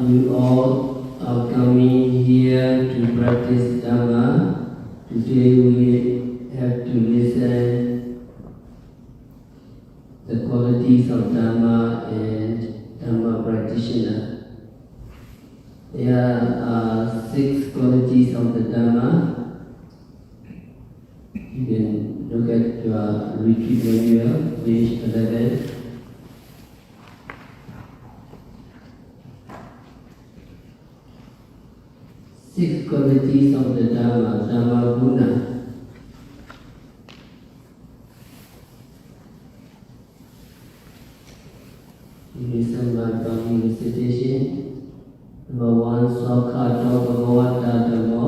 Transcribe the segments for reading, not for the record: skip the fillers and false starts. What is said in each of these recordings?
you all are coming here to practice Dhamma. Today we have to listen the qualities of Dhamma and Dhamma practitioner. There are 6 qualities of the Dhamma. You can look at your retreat manual, page 11. Six qualities of the Dhamma, Dhamma guna. You listen my body recitation. Number 1, Sayādaw Bhagavata Dhammo.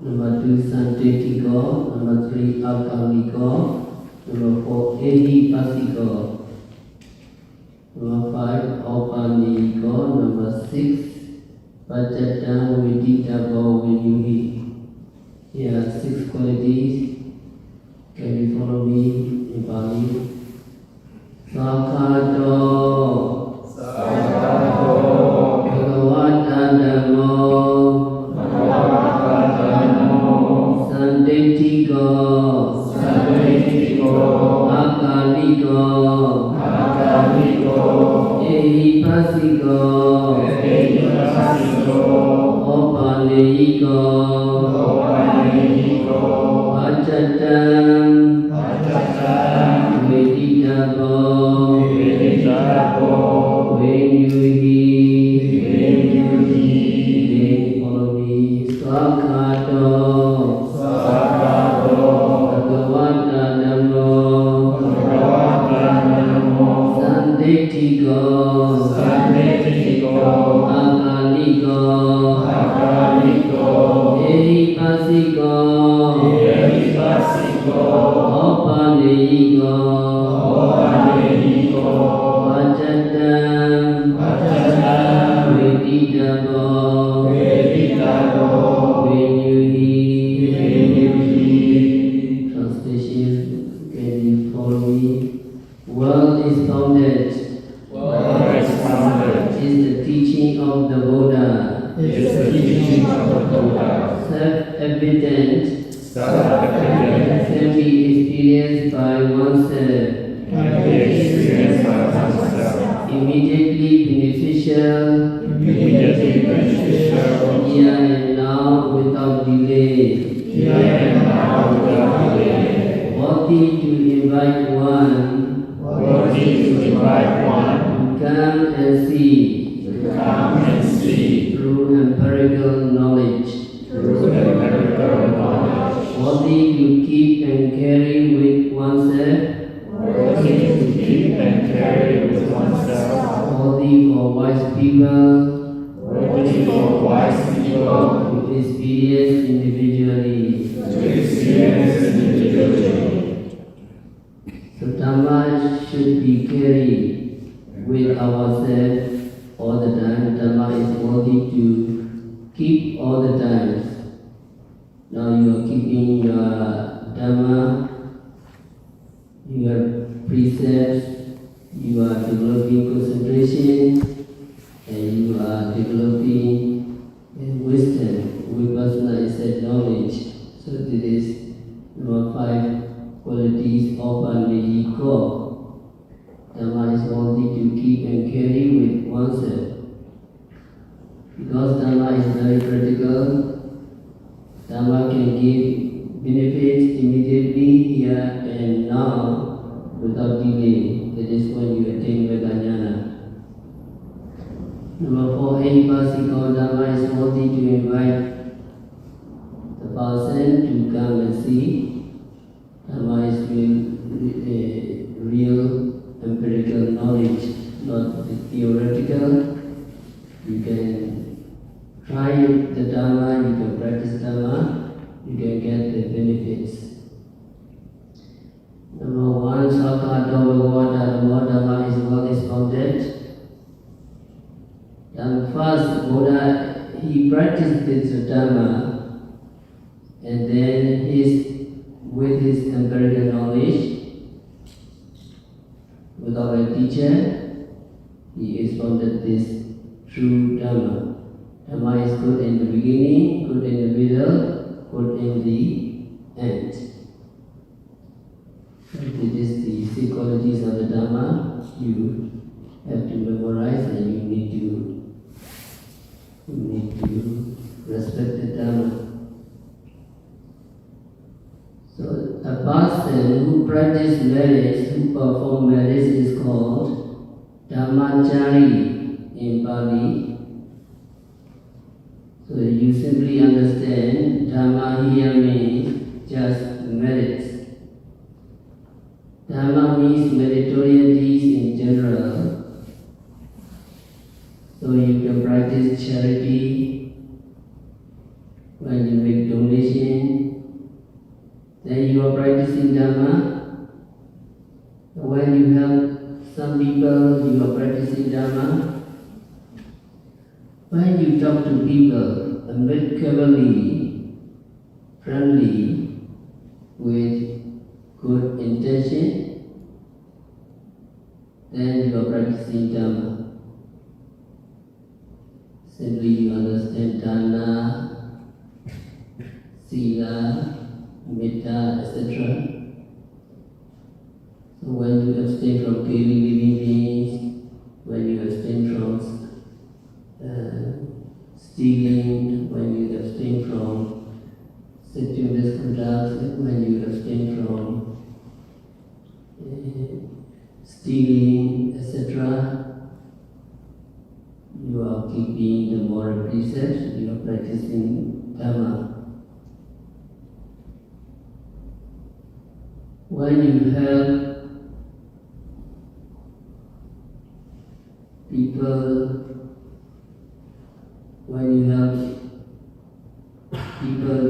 Number 2, Santitiko. Number 3, Akamiko. Number 4, Ehipasiko. Number 5, Aupaniko. Number 6, Pajatang Viditabo Vinyuhi. Here are 6 qualities. Can you follow me in Pali? Sayādaw Bhagavata Dhammo Santitiko Akaliko Ehipasiko Aupaniko Pajatang Viditabo Vinyuhi. Follow me. Sayādaw Bhagavata Dhammo Santitiko Akaliko Ehipasiko Aupaniko Pajatang Viditabo Vinyuhi. Translation, can you follow me? World is founded. Is the teaching of the Buddha. Self-evident. Can be experienced by oneself. Immediately beneficial. Here and now without delay. Worthy to invite one. Come and see. Through empirical knowledge. Worthy to keep and carry with oneself. Worthy for wise people. To experience individually. So Dhamma should be carried with ourselves all the time. Dhamma is worthy to keep all the time. Now you are keeping your Dhamma, your precepts, you are developing concentration, and you are developing wisdom, vipassana is that knowledge. So this is number 5 qualities of Aupaniko. Dhamma is worthy to keep and carry with oneself. Because Dhamma is very practical, Dhamma can give benefits immediately here and now without delay. That is when you attain Vedanyana. Number 4, Ehipasiko. Dhamma is worthy to invite the person to come and see. Dhamma is real empirical knowledge, not theoretical. You can try the Dhamma, you can practice Dhamma, you can get the benefits. Number 1, Sayādaw Bhagavata Dhamma is well expounded. And first, Buddha, he practiced this Dhamma, and then with his empirical knowledge, without a teacher, he expounded this true Dhamma. Dhamma. Dhamma is good in the beginning, good in the middle, good in the end. This is the three qualities of the Dhamma. You have to memorize and you need to respect the Dhamma. So a person who practices marriage, who performs marriage is called Dhammacārī in Pali. So you simply understand Dhamma here means just marriage. Dhamma means meritorious deeds in general. So you can practice charity when you make donation. Then you are practicing Dhamma. When you help some people, you are practicing Dhamma. When you talk to people amicably, friendly, with good intention, then you are practicing Dhamma. Simply you understand Dana, Sila, Metta, etc. So when you abstain from killing living beings, when you abstain from stealing, when you abstain from sexual misconduct, when you abstain from stealing, etc., you are keeping the moral precepts, you are practicing Dhamma. When you help people,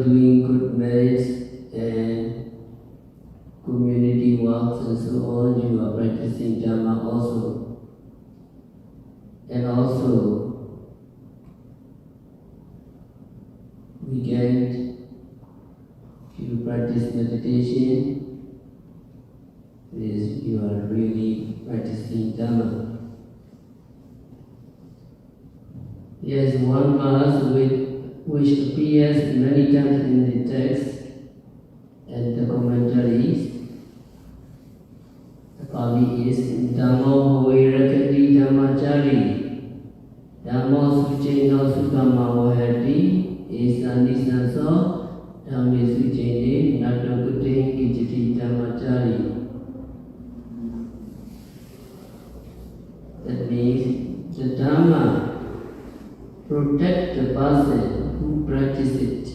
doing good marriage and community works and so on, you are practicing Dhamma also. And also, we get to practice meditation. Is you are really practicing Dhamma. There is one verse which appears many times in the text and the commentaries. The Pali is Dhammo Virakati Dhammacārī. Dhammo Suceno Sukama Vahati Esanisanso Dhamme Sucene Natokute Kijati Dhammacārī. That means the Dhamma protect the person who practices it.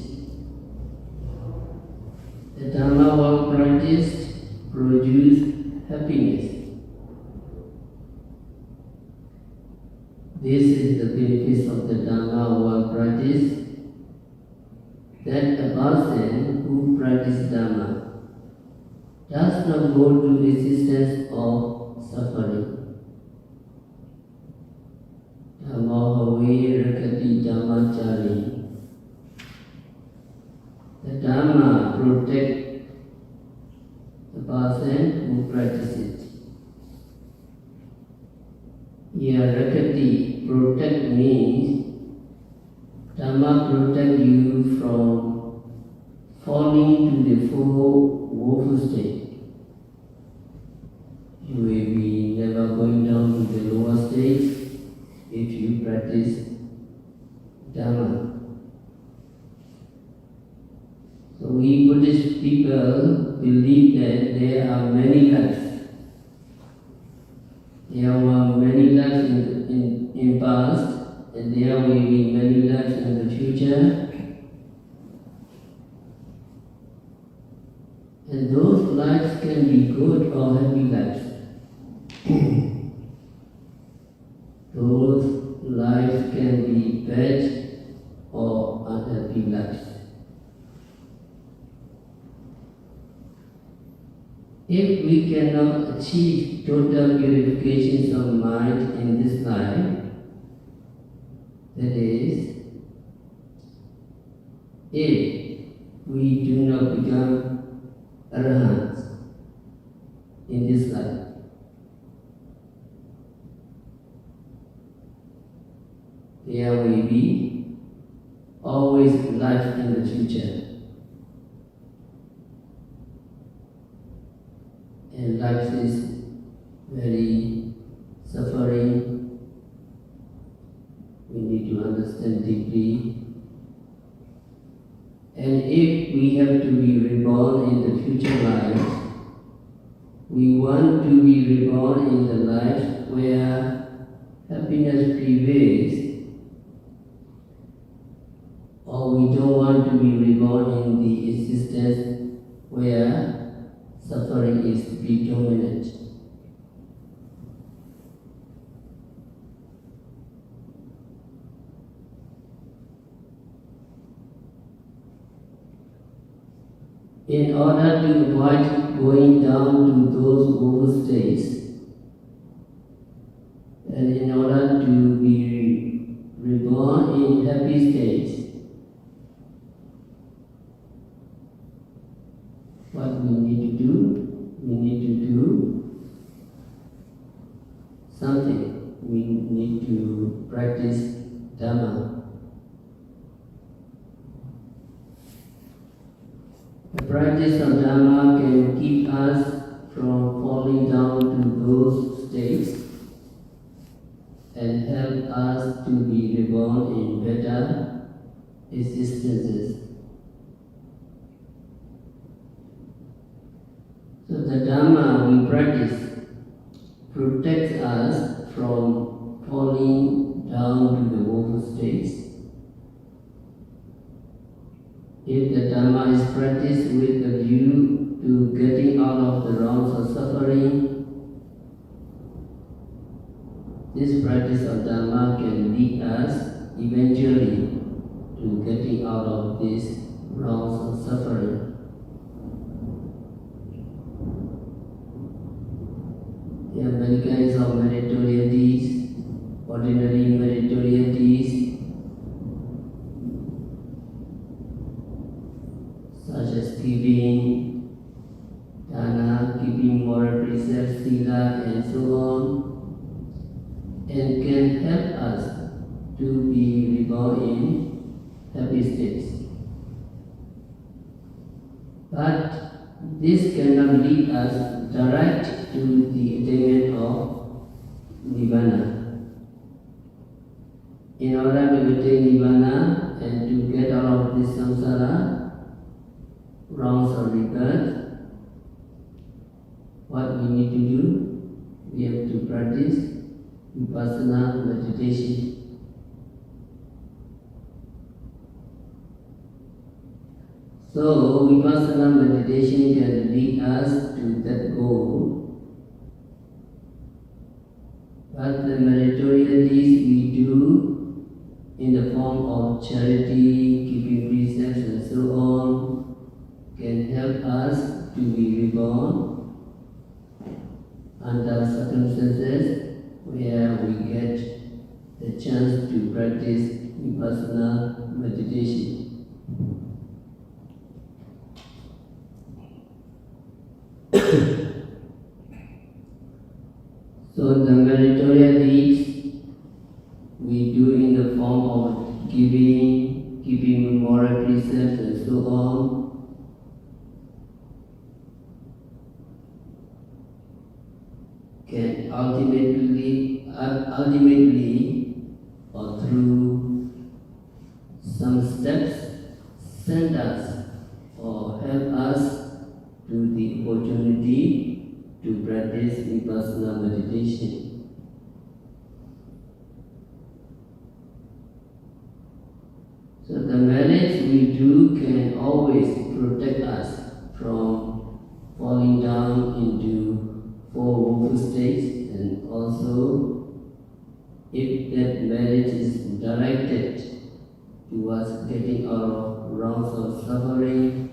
The Dhamma well practiced produce happiness. This is the benefit of the Dhamma well practiced, that a person who practices Dhamma does not go to existence of suffering. Dhammacārī. The Dhamma protect the person who practices it. Here, Rakati, protect means Dhamma protect you from falling to the four woeful state. You may be never going down to the lower state if you practice Dhamma. So we Buddhist people believe that there are many lives. There were many lives in past, and there will be many lives in the future. And those lives can be good or happy lives. Those lives can be bad or unhappy lives. If we cannot achieve total purification of mind in this life, that is, if we do not become arahants in this life, there will be always life in the future. And life is very suffering. We need to understand deeply. And if we have to be reborn in the future life, we want to be reborn in the life where happiness prevails, or we don't want to be reborn in the existence where suffering is predominant. In order to avoid going down to those woeful states, and in order to be reborn in happy states, what we need to do? We need to do something. We need to practice Dhamma. The practice of Dhamma can keep us from falling down to those states and help us to be reborn in better existences. So the Dhamma we practice protects us from falling down to the woeful states. If the Dhamma is practiced with a view to getting out of the realms of suffering, this practice of Dhamma can lead us eventually to getting out of these realms of suffering. There are many kinds of meritorious deeds, ordinary meritorious deeds, such as giving, dana, keeping moral precepts, sila, and so on, and can help us to be reborn in happy states. But this cannot lead us direct to the attainment of Nibbana. In order to attain Nibbana and to get out of this samsara, rounds of rebirth, what we need to do? We have to practice vipassana meditation. So vipassana meditation can lead us to that goal. But the meritorious deeds we do in the form of charity, keeping precepts and so on, can help us to be reborn under circumstances where we get the chance to practice vipassana meditation. So the meritorious deeds we do in the form of giving, keeping moral precepts and so on, can ultimately or through some steps send us or help us to the opportunity to practice vipassana meditation. So the merits we do can always protect us from falling down into four woeful states, and also if that merit is directed towards getting out of realms of suffering,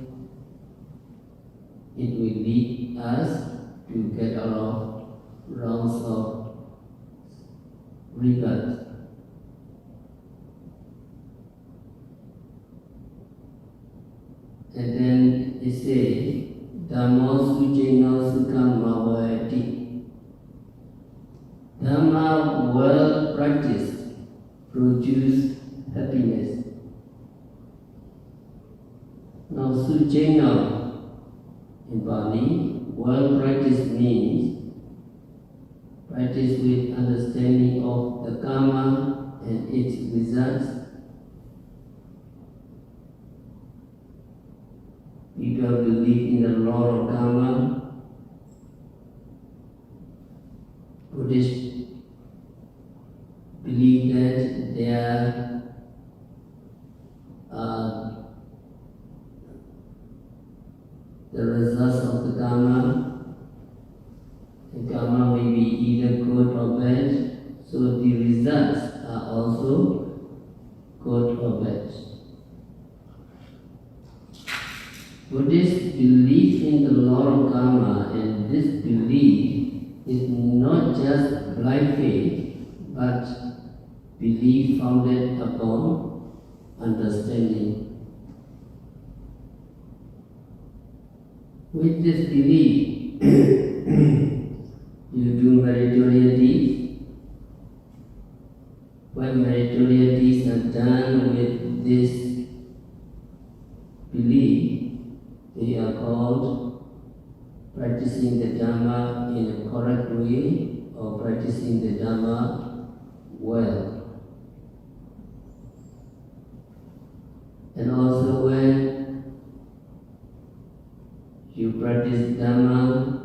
it will lead us to get out of realms of rebirth. And then it says, Dhammo sujeno sukham mavayati. Dhamma well practiced produce Sayādaw in Bali. Well practice means practice with understanding of the karma and its results. People believe in the law of Dhamma. Buddhists believe that there are the results of the karma. The karma may be either good or bad, so the results are also good or bad. Buddhists believe in the law of karma, and this belief is not just blind faith, but belief founded upon understanding. With this belief, you do meritorious deeds. When meritorious deeds are done with this belief, they are called practicing the Dhamma in a correct way or practicing the Dhamma well. And also when you practice Dhamma,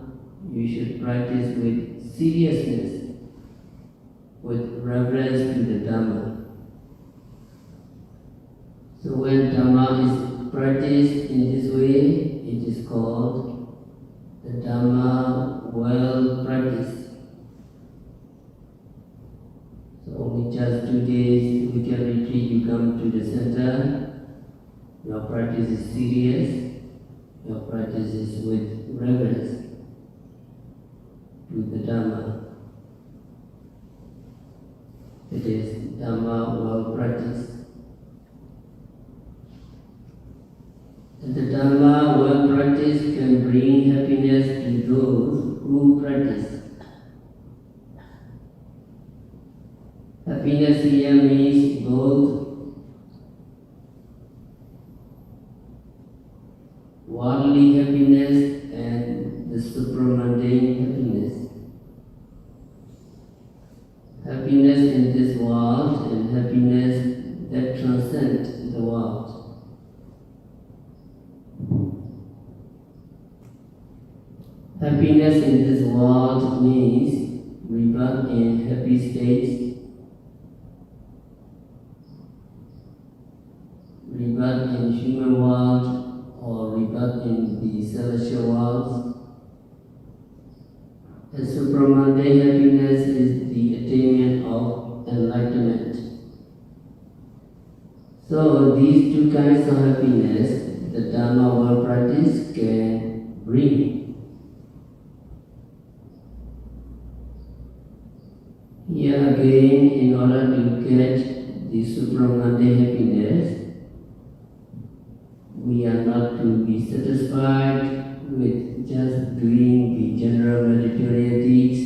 you should practice with seriousness, with reverence to the Dhamma. So when Dhamma is practiced in this way, it is called the Dhamma well practiced. So only just 2 days weekend retreat, you come to the center, your practice is serious, your practice is with reverence to the Dhamma. It is Dhamma well practiced. And the Dhamma well practiced can bring happiness to those who practice. Happiness here means both worldly happiness and the supramundane happiness. Happiness in this world and happiness that transcends the world. Happiness in this world means rebirth in happy states, rebirth in human world or rebirth in the celestial worlds. And supramundane happiness is the attainment of enlightenment. So these two kinds of happiness, the Dhamma well practice can bring. Here again, in order to get the supramundane happiness, we are not to be satisfied with just doing the general meritorious deeds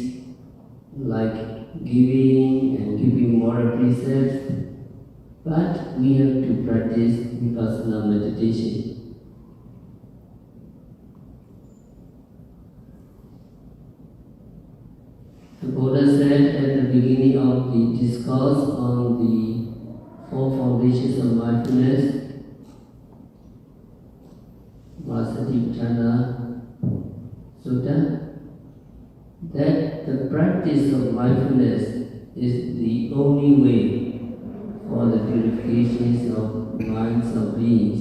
like giving and keeping moral precepts, but we have to practice vipassana meditation. The Buddha said at the beginning of the discourse on the 4 foundations of mindfulness, Satipatthana Sutta, that the practice of mindfulness is the only way for the purifications of minds of beings.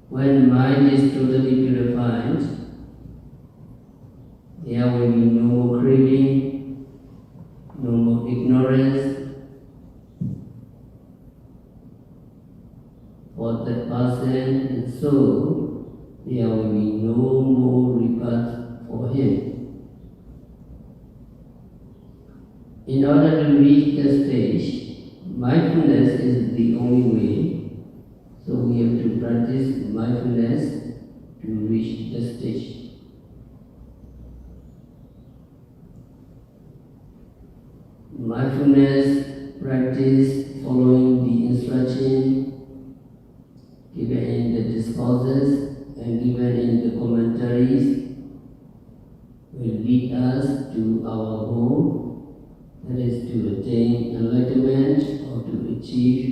When mind is totally purified, there will be no more craving, no more ignorance for that person, and so there will be no more rebirth for him. In order to reach that stage, mindfulness is the only way, so we have to practice mindfulness to reach that stage. Mindfulness practice following the instruction given in the discourses and given in the commentaries will lead us to our goal, that is to attain enlightenment or to achieve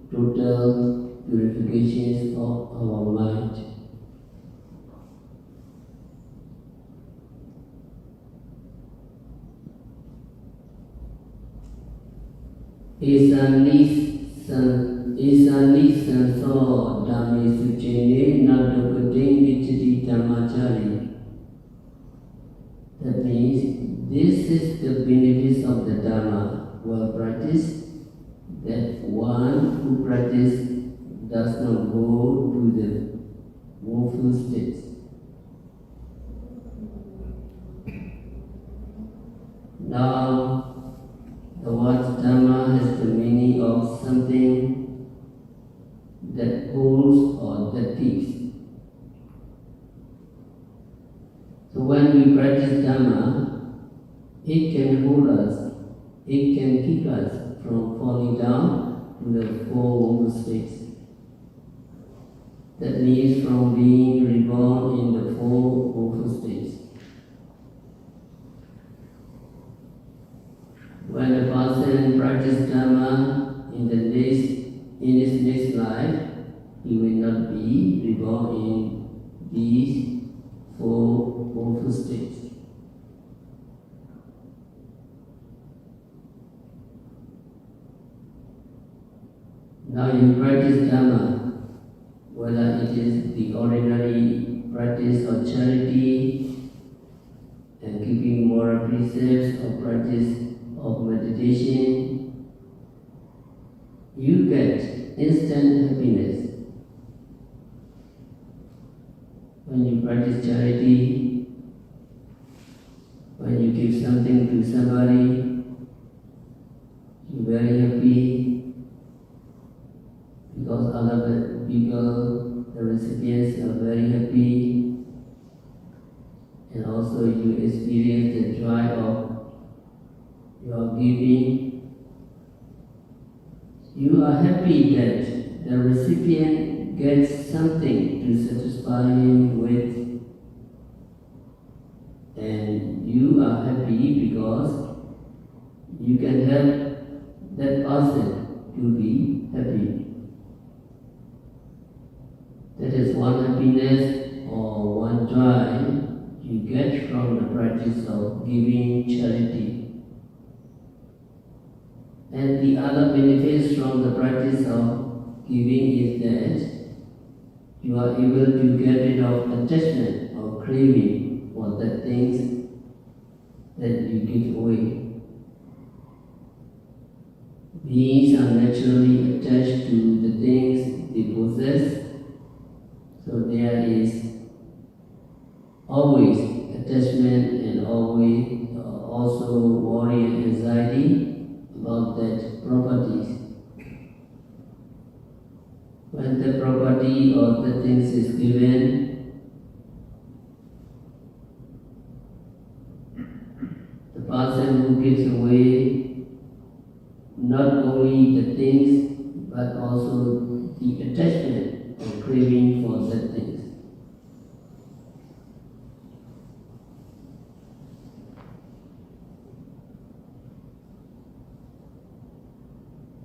total purification of our mind. Esanis sanso Dhamme sucene nadokadeng vichiti Dhammacārī. That means this is the benefits of the Dhamma, well practiced, that one who practices does not go to the woeful states. Now, the word Dhamma has the meaning of something that holds or that keeps. So when we practice Dhamma, it can hold us, it can keep us from falling down to the four woeful states. That means from being reborn in the four woeful states. When a person practices Dhamma in his next life, he will not be reborn in these four woeful states. Now you practice Dhamma, whether it is the ordinary practice of charity and keeping moral precepts or practice of meditation, you get instant happiness. When you practice charity, when you give something to somebody, you're very happy because other people, the recipients, are very happy, and also you experience the joy of your giving. You are happy that the recipient gets something to satisfy him with, and you are happy because you can help that person to be happy. That is one happiness or one joy you get from the practice of giving charity. And the other benefits from the practice of giving is that you are able to get rid of attachment or craving for the things that you give away. Beings are naturally attached to the things they possess, so there is always attachment and always also worry and anxiety about that properties. When the property or the things is given, the person who gives away not only the things but also the attachment or craving for that things.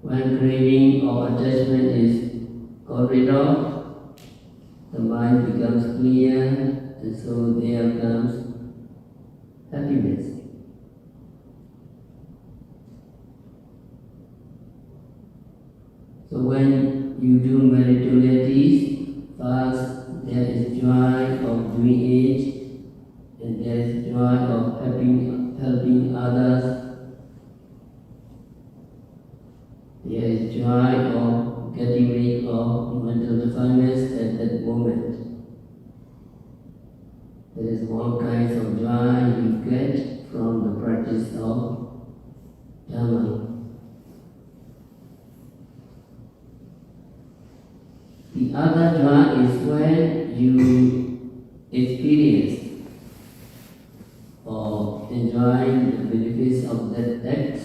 When craving or attachment is got rid of, the mind becomes clear, and so there comes happiness. So when you do meritorities, first there is joy of doing it, and there is joy of helping others. There is joy of getting rid of mental defilements at that moment. There is one kind of joy you get from the practice of Dhamma. The other joy is when you experience or enjoy the benefits of that act.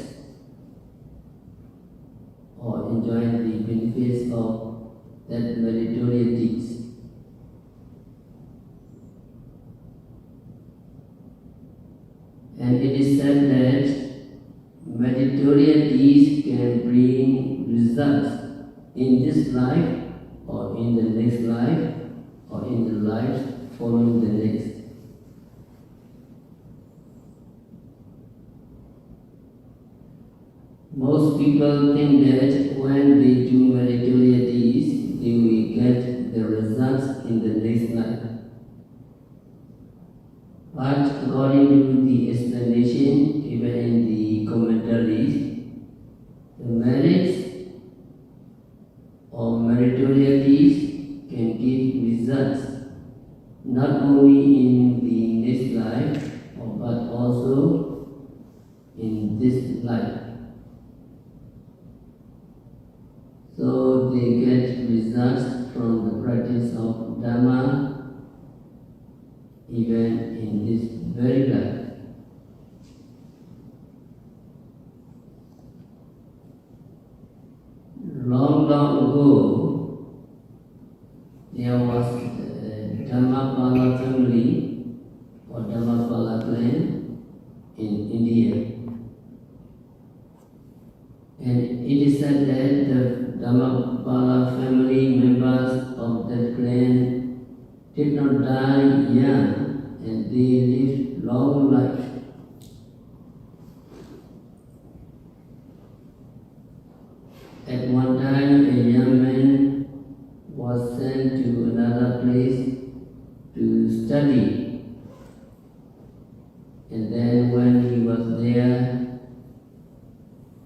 or enjoying the benefits of that meritorious deeds. And it is said that meritorious deeds can bring results in this life or in the next life or in the life following the next. Most people think that when they do meritorious deeds, they will get the results in the next life. But according to the explanation given in the commentaries, the merits or meritorious deeds can give results not only in the next life but also in this life. So they get results from the practice of Dhamma even in this very life. Long ago, there was a Dhammacārī family or Dhammacārī clan in India. And it is said that the Dhammacārī family members of that clan did not die young and they lived long life. At one time, a young man was sent to another place to study. And then when he was there,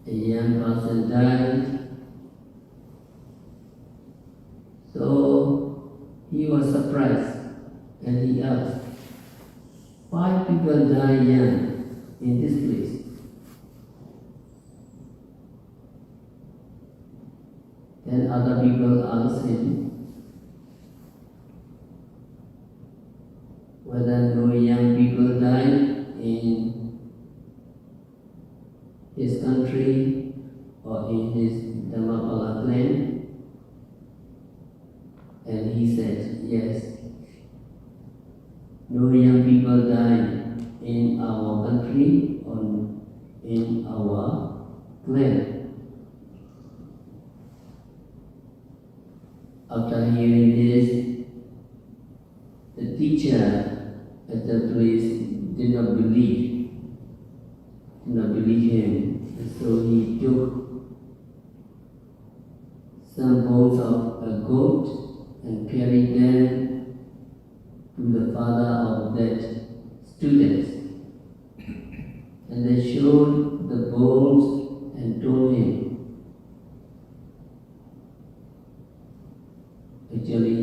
a young person died. So he was surprised and he asked, "Why people die young in this place?" Then other people asked him whether no young people died in his country or in his Dhammacārī clan. And he said, "Yes, no young people died in our country or in our clan." After hearing this, the teacher at the place did not believe him. And so he took some bones of a goat and carried them to the father of that student. And they showed the bones and told him, actually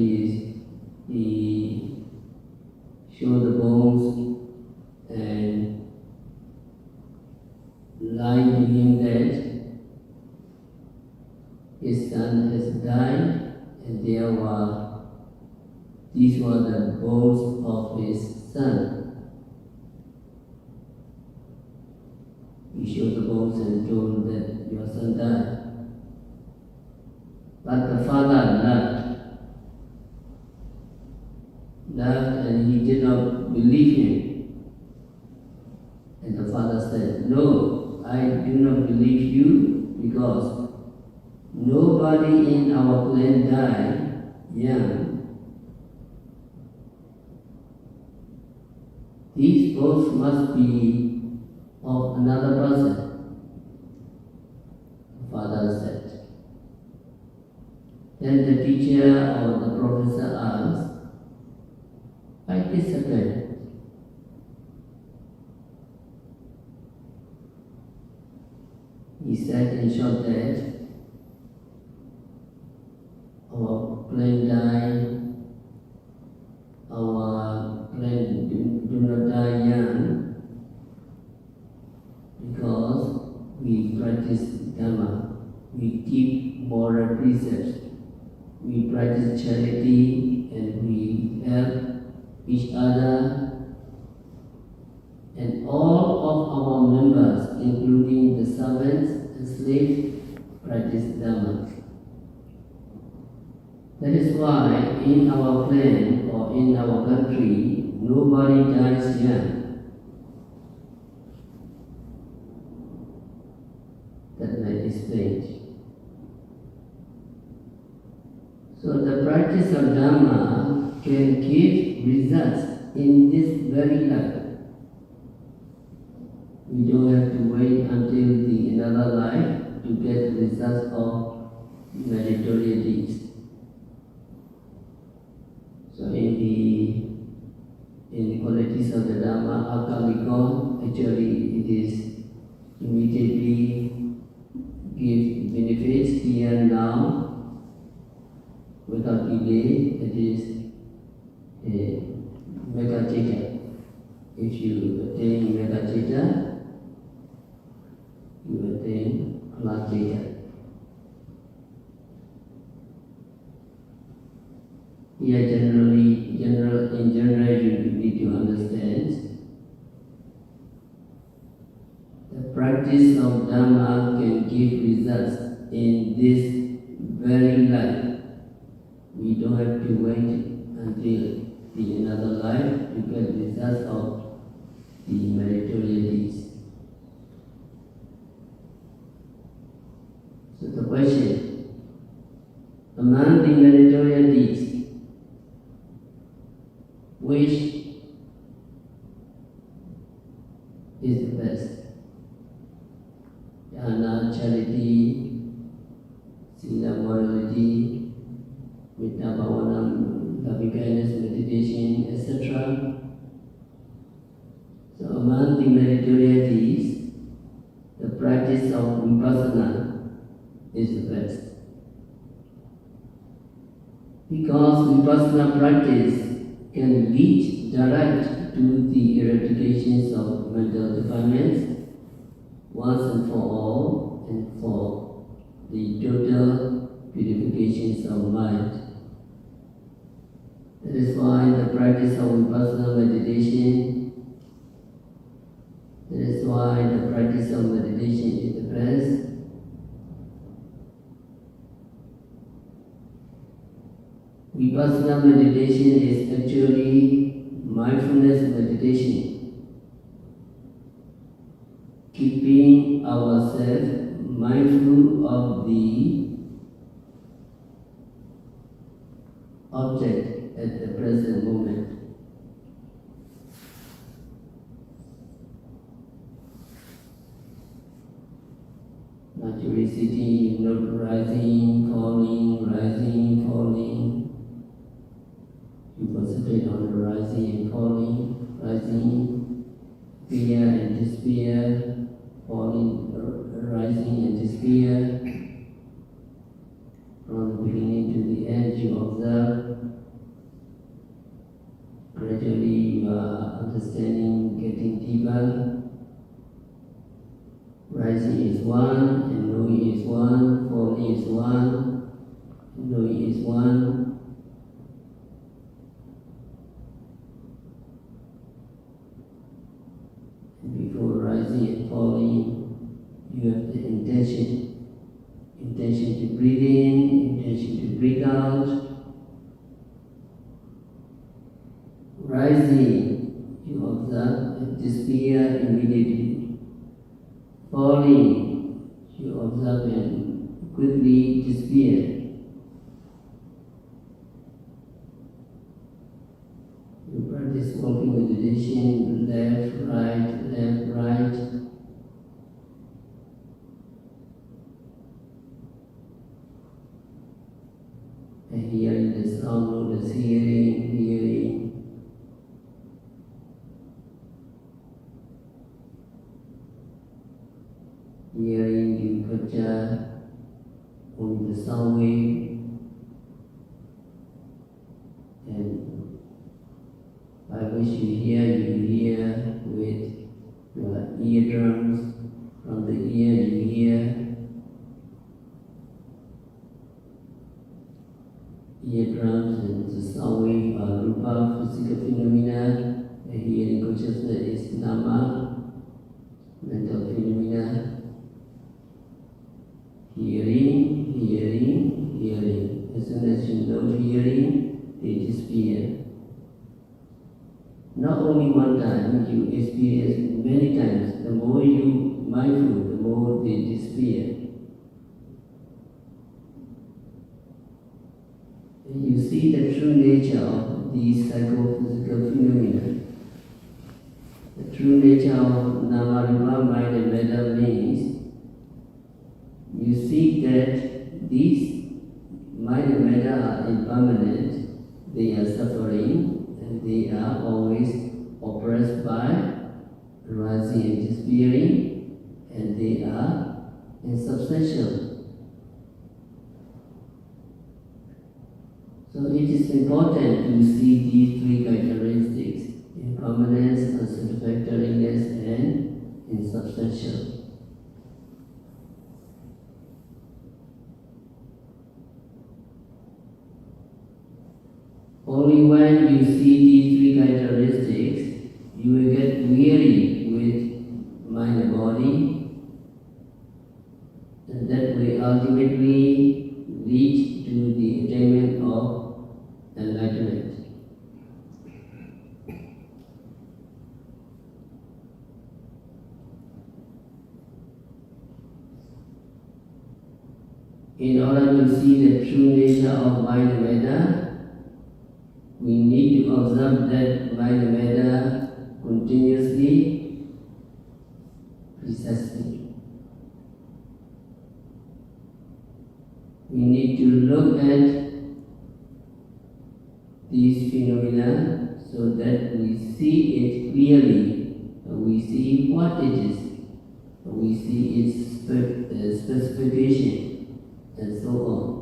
he showed the bones and lied to him that his son has died and these were the bones of his son. He showed the bones and told that your son died. But the father laughed and he did not believe him. And the father said, "No, I do not believe you because nobody in our clan died young. These bones must be of another person." The father said. Then the teacher or the professor asked, "Why this happened?" He said in short that our clan died, our clan do not die young because we practice Dhamma, we keep moral precepts, we practice charity and we help each other, and all of our members, including the servants and slaves, practice Dhamma. That is why in our clan or in our country, nobody dies young. That might explain. So the practice of Dhamma can give results in this very life. We don't have to wait until another life to get results of meritorious deeds. So in the qualities of the Dhamma, after we go, actually it is immediately give benefits here now without delay. It is a Megacita. If you attain Megacita, you attain Alacita. Here in general you need to understand the practice of Dhamma can give results in this very life. We don't have to wait until another life to get results of the meritorious deeds. So the question, among the meritorious deeds, which is the best? Dana, charity, sila, morality, metta bhavanam, loving kindness, meditation, etc. So among the meritorious deeds, the practice of vipassana is the best. Because vipassana practice can lead direct to the eradications of mental defilements once and for all, and for the total purifications of mind. That is why the practice of vipassana meditation, is the best. Vipassana meditation is actually mindfulness meditation, keeping ourselves mindful of the object at the present moment. Not you're sitting, not rising, falling. You concentrate on the rising and falling, fear and despair, falling, rising and despair. From the beginning to the end, you observe. Gradually, you are understanding, getting deeper. Rising is one, and knowing is one, falling is one, and knowing is one. Before rising and falling, you have the intention to breathe in, intention to breathe out. Rising, you observe and despair immediately. Falling, you observe and quickly despair. You practice walking meditation, left, right. And hearing the sound, notice hearing. Hearing, you capture only the sound wave. And by which you hear with your eardrums. From the ear you hear. Eardrums and the sound wave are rupa, physical phenomena. The hearing consciousness is nama, mental phenomena. Hearing, hearing, hearing. As soon as you know hearing, they disappear. Not only one time, you experience many times. The more you mindful, the more they disappear. And you see the true nature of these psychophysical phenomena. The true nature of nama-rupa, mind and matter means you see that these mind and matter are impermanent, they are suffering, and they are always oppressed by rising and disappearing, and they are insubstantial. So it is important to see these three characteristics: impermanence, unsatisfactoriness, and insubstantial. Only when you see these three characteristics, you will get weary with mind and body, and that will ultimately lead to the attainment of enlightenment. In order to see the true nature of mind and matter, we need to observe that mind and matter continuously, precisely. We need to look at these phenomena so that we see it clearly, we see what it is, we see its specification, and so on.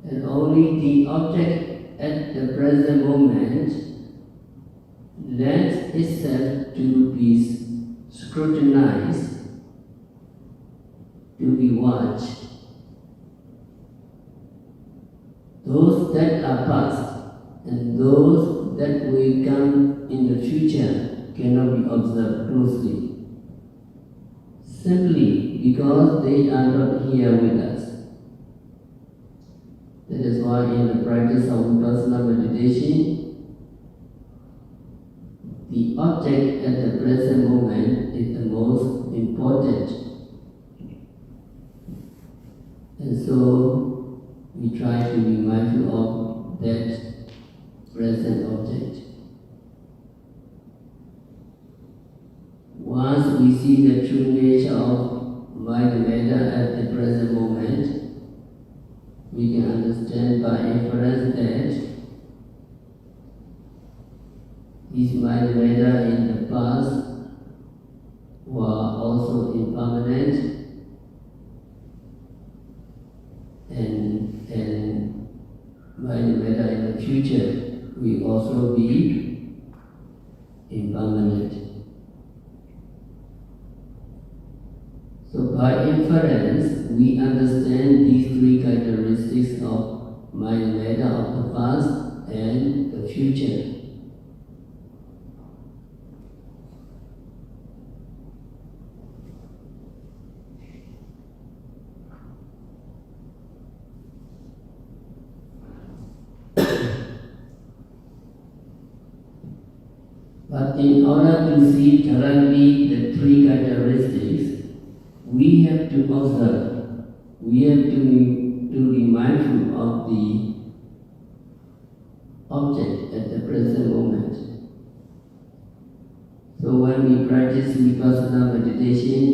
And only the object at the present moment lends itself to be scrutinized, to be watched. Those that are past and those that will come in the future cannot be observed closely, simply because they are not here with us. That is why in the practice of Vipassana meditation, the object at the present moment is the most important. And so we try to be mindful of that present object. Once we see the true nature of mind and matter at the present moment, we can understand by inference that these mind and matter in the past were also impermanent, and mind and matter in the future will also be impermanent. So by inference, we understand these three characteristics of mind and matter of the past and the future. But in order to see thoroughly the three characteristics, we have to observe, we have to be mindful of the object at the present moment. So when we practice Vipassana meditation,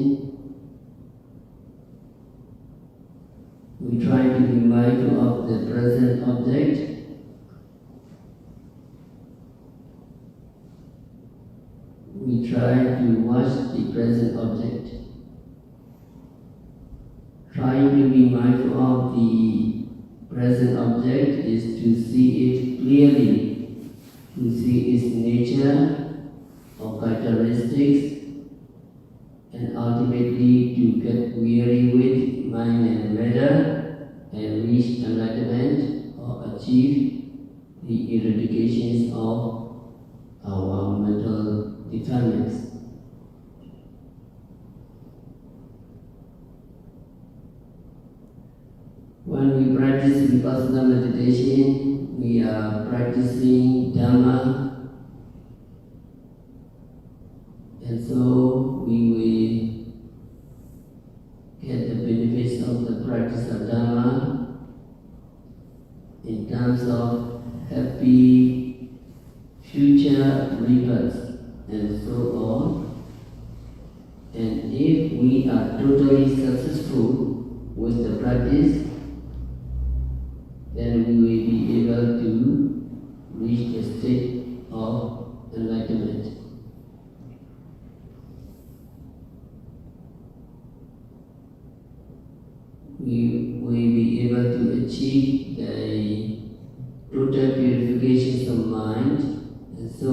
we try to be mindful of the present object. We try to watch the present object. Trying to be mindful of the present object is to see it clearly, to see its nature or characteristics, and ultimately to get weary with mind and matter and reach enlightenment or achieve achieve the eradications of our mental defilements. When we practice vipassana meditation, we are practicing Dhamma, and so we will get the benefits of the practice of Dhamma in terms of happy future rebirths and so on. And if we are totally successful with the practice, then we will be able to reach the state of enlightenment. We will be able to achieve the total purification of mind, and so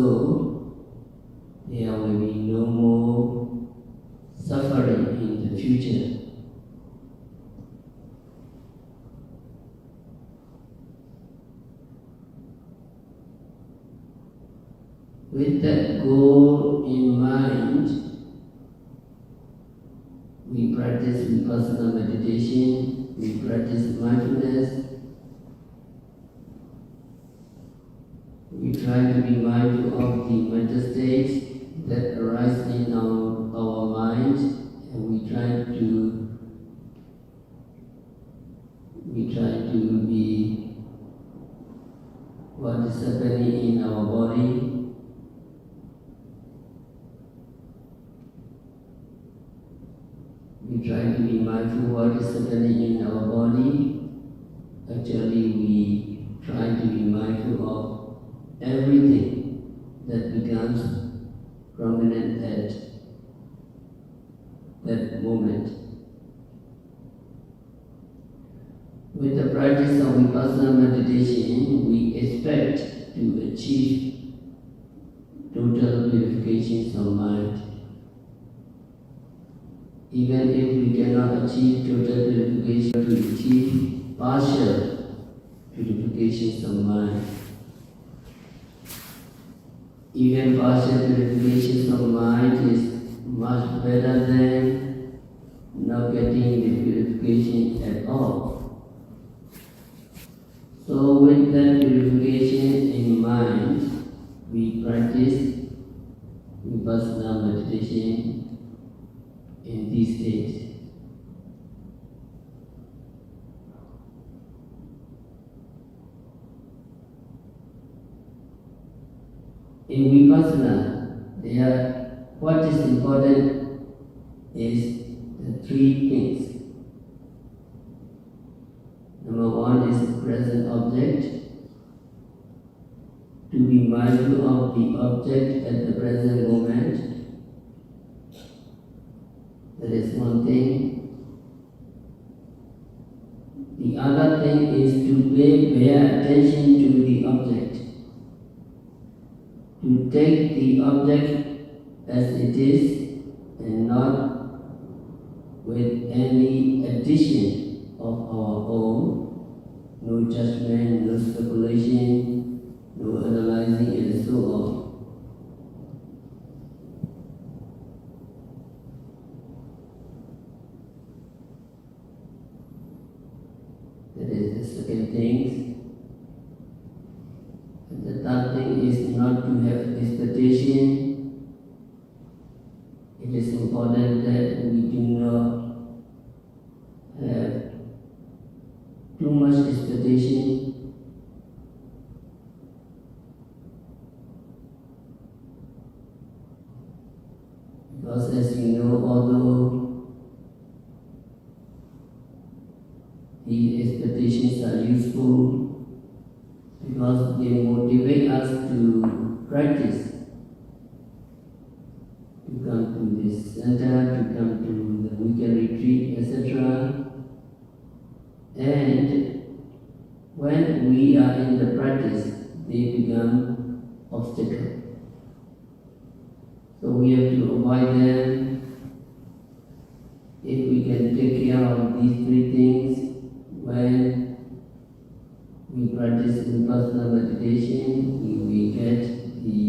there will be no more suffering in the future. With that goal in mind, we practice vipassana meditation, we practice mindfulness, we try to be mindful of the mental states that arise in our mind, and we try to be what is happening in our body. We try to be mindful what is happening in our body. Actually, we try to be mindful of everything that becomes prominent at that moment. With the practice of vipassana meditation, we expect to achieve total purification of mind. Even if we cannot achieve total purification, to achieve partial purification of mind. Even partial purification of mind is much better than not getting the purification at all. So with that purification in mind, we practice vipassana meditation in these days. In vipassana, what is important is the three things. Number one is the present object. To be mindful of the object at the present moment. That is one thing. The other thing is to pay attention to the object. To take the object as it is and not with any addition of our own, no judgment, no speculation, no analyzing, and so on. That is the second thing. And the third thing is not to have expectation. It is important that we do not have too much expectation. Because as you know, although the expectations are useful because they motivate us to practice, to come to this center, to come to the weekend retreat, etc. And when we are in the practice, they become obstacles. So we have to avoid them. If we can take care of these three things, when we practice vipassana meditation, we will get the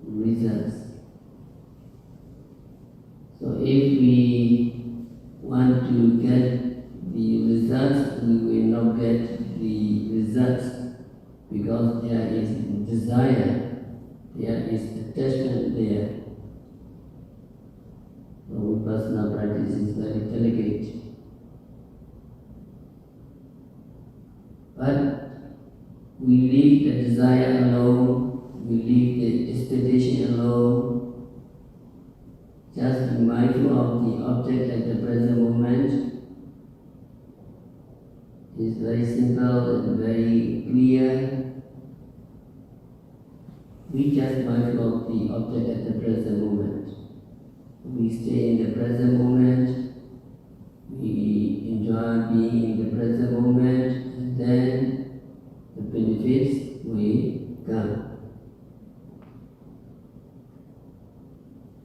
results. So if we want to get the results, we will not get the results because there is desire, there is attachment there. So vipassana practice is very delicate. But we leave the desire alone, we leave the expectation alone, just be mindful of the object at the present moment. It's very simple and very clear. We just mindful of the object at the present moment. We stay in the present moment, we enjoy being in the present moment, and then the benefits will come.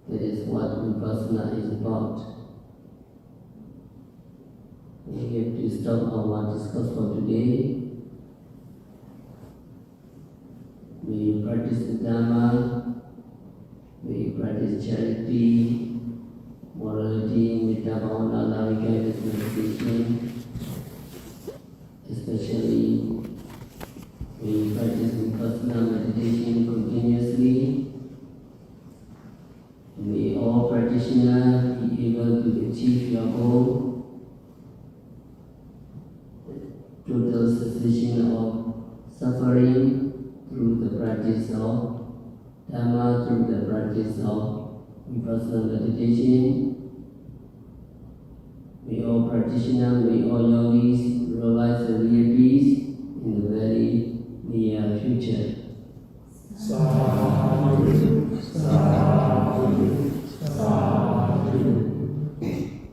That is what vipassana is about. We have to stop our discourse for today. We practice the Dhamma, we practice charity, morality, metta bhavana, loving kindness, meditation. Especially, we practice vipassana meditation continuously. May all practitioners be able to achieve your goal, total cessation of suffering through the practice of Dhamma, through the practice of vipassana meditation. May all practitioners, may all yogis realize the real peace in the very near future.